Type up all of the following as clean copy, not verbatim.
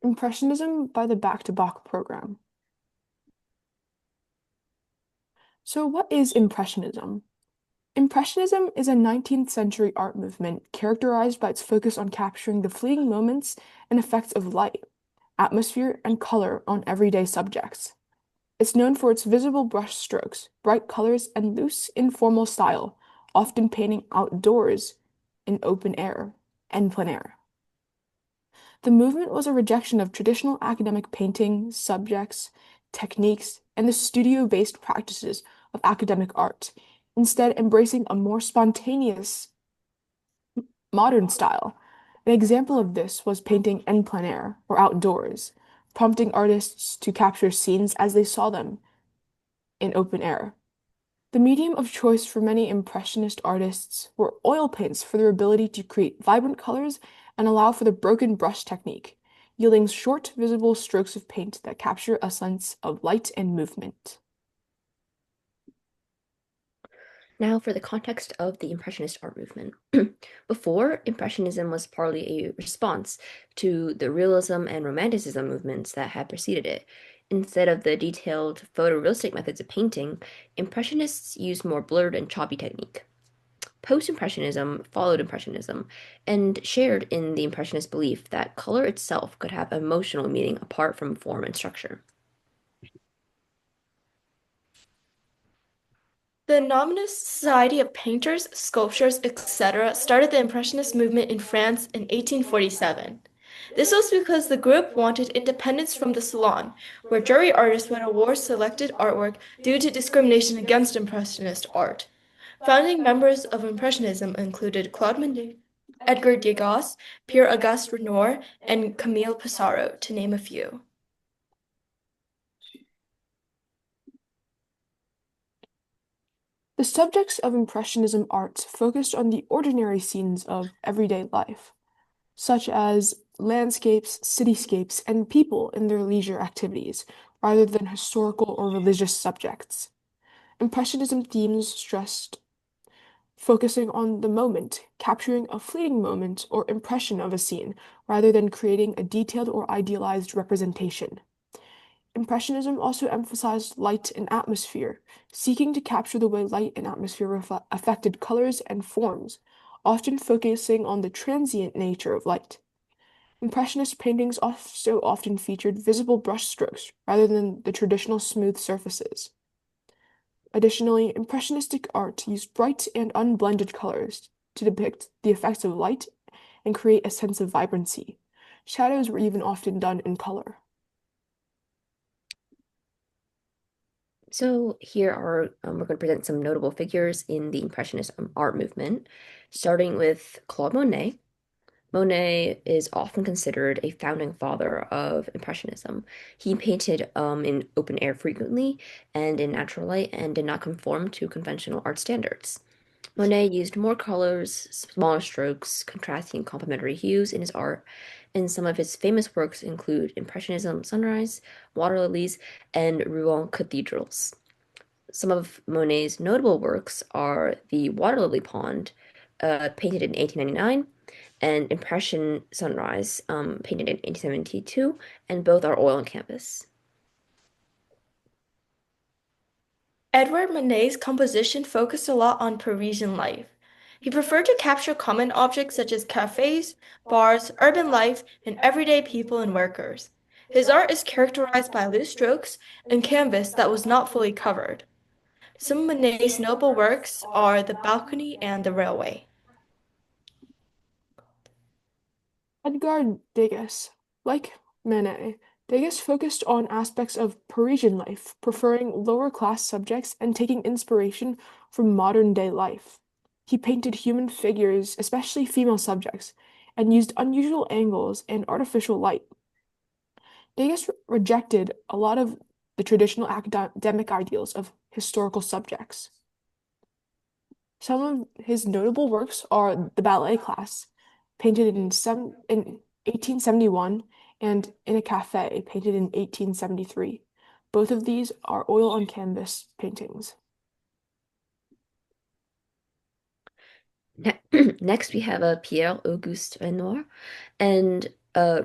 Impressionism by the Back-to-Bach program. So what is Impressionism? Impressionism is a 19th century art movement characterized by its focus on capturing the fleeting moments and effects of light, atmosphere, and color on everyday subjects. It's known for its visible brush strokes, bright colors, and loose, informal style, often painting outdoors in open air and plein air. The movement was a rejection of traditional academic painting, subjects, techniques, and the studio-based practices of academic art, instead embracing a more spontaneous modern style. An example of this was painting en plein air, or outdoors, prompting artists to capture scenes as they saw them in open air. The medium of choice for many Impressionist artists were oil paints for their ability to create vibrant colors and allow for the broken brush technique, yielding short, visible strokes of paint that capture a sense of light and movement. Now, for the context of the Impressionist art movement. Before, Impressionism was partly a response to the Realism and Romanticism movements that had preceded it. Instead of the detailed photorealistic methods of painting, Impressionists used more blurred and choppy technique. Post-Impressionism followed Impressionism and shared in the Impressionist belief that color itself could have emotional meaning apart from form and structure. The Anonymous Society of Painters, Sculptors, etc. started the Impressionist movement in France in 1847. This was because the group wanted independence from the Salon, where jury artists would award selected artwork due to discrimination against Impressionist art. Founding members of Impressionism included Claude Monet, Edgar Degas, Pierre-Auguste Renoir, and Camille Pissarro, to name a few. The subjects of Impressionism art focused on the ordinary scenes of everyday life, such as landscapes, cityscapes, and people in their leisure activities, rather than historical or religious subjects. Impressionism themes stressed focusing on the moment, capturing a fleeting moment or impression of a scene, rather than creating a detailed or idealized representation. Impressionism also emphasized light and atmosphere, seeking to capture the way light and atmosphere affected colors and forms, often focusing on the transient nature of light. Impressionist paintings also often featured visible brushstrokes rather than the traditional smooth surfaces. Additionally, Impressionistic art used bright and unblended colors to depict the effects of light and create a sense of vibrancy. Shadows were even often done in color. So here are we're going to present some notable figures in the Impressionist art movement, starting with Claude Monet. Monet is often considered a founding father of Impressionism. He painted in open air frequently and in natural light and did not conform to conventional art standards. Monet used more colors, smaller strokes, contrasting complementary hues in his art, and some of his famous works include Impressionism Sunrise, Water Lilies, and Rouen Cathedrals. Some of Monet's notable works are the Water Lily Pond, painted in 1899, and Impression Sunrise, painted in 1872, and both are oil on canvas. Edward Manet's composition focused a lot on Parisian life. He preferred to capture common objects such as cafes, bars, urban life, and everyday people and workers. His art is characterized by loose strokes and canvas that was not fully covered. Some of Manet's notable works are The Balcony and The Railway. Edgar Degas, like Manet, Degas focused on aspects of Parisian life, preferring lower class subjects and taking inspiration from modern day life. He painted human figures, especially female subjects, and used unusual angles and artificial light. Degas rejected a lot of the traditional academic ideals of historical subjects. Some of his notable works are The Ballet Class, painted in 1871, and In a Cafe, painted in 1873. Both of these are oil on canvas paintings. Next, we have a Pierre-Auguste Renoir, and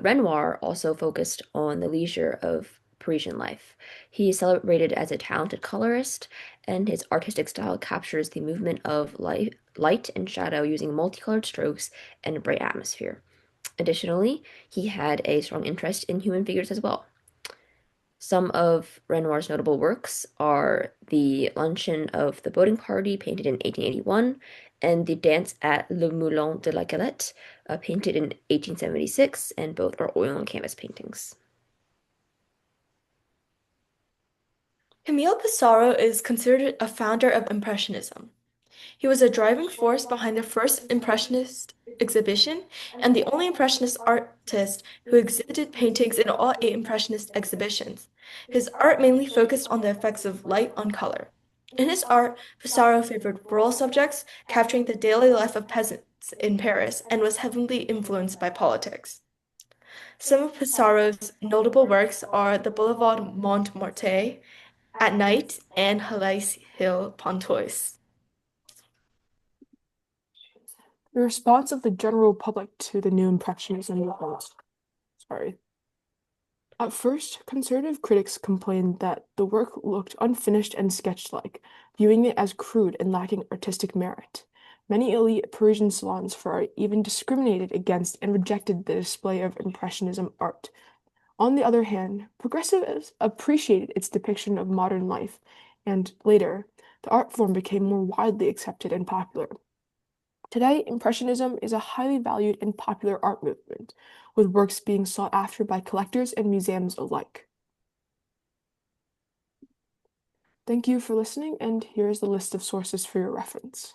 Renoir also focused on the leisure of Parisian life. He is celebrated as a talented colorist, and his artistic style captures the movement of light and shadow using multicolored strokes and a bright atmosphere. Additionally, he had a strong interest in human figures as well. Some of Renoir's notable works are The Luncheon of the Boating Party, painted in 1881, and The Dance at Le Moulin de la Galette, painted in 1876, and both are oil and canvas paintings. Camille Pissarro is considered a founder of Impressionism. He was a driving force behind the first Impressionist exhibition and the only Impressionist artist who exhibited paintings in all 8 Impressionist exhibitions. His art mainly focused on the effects of light on color. In his art, Pissarro favored rural subjects, capturing the daily life of peasants in Paris, and was heavily influenced by politics. Some of Pissarro's notable works are the Boulevard Montmartre, At Night, and Halais Hill Pontoise. The response of the general public to the new Impressionism movement. Sorry. At first, conservative critics complained that the work looked unfinished and sketch-like, viewing it as crude and lacking artistic merit. Many elite Parisian salons for art even discriminated against and rejected the display of Impressionism art. On the other hand, progressives appreciated its depiction of modern life, and later, the art form became more widely accepted and popular. Today, Impressionism is a highly valued and popular art movement, with works being sought after by collectors and museums alike. Thank you for listening, and here is the list of sources for your reference.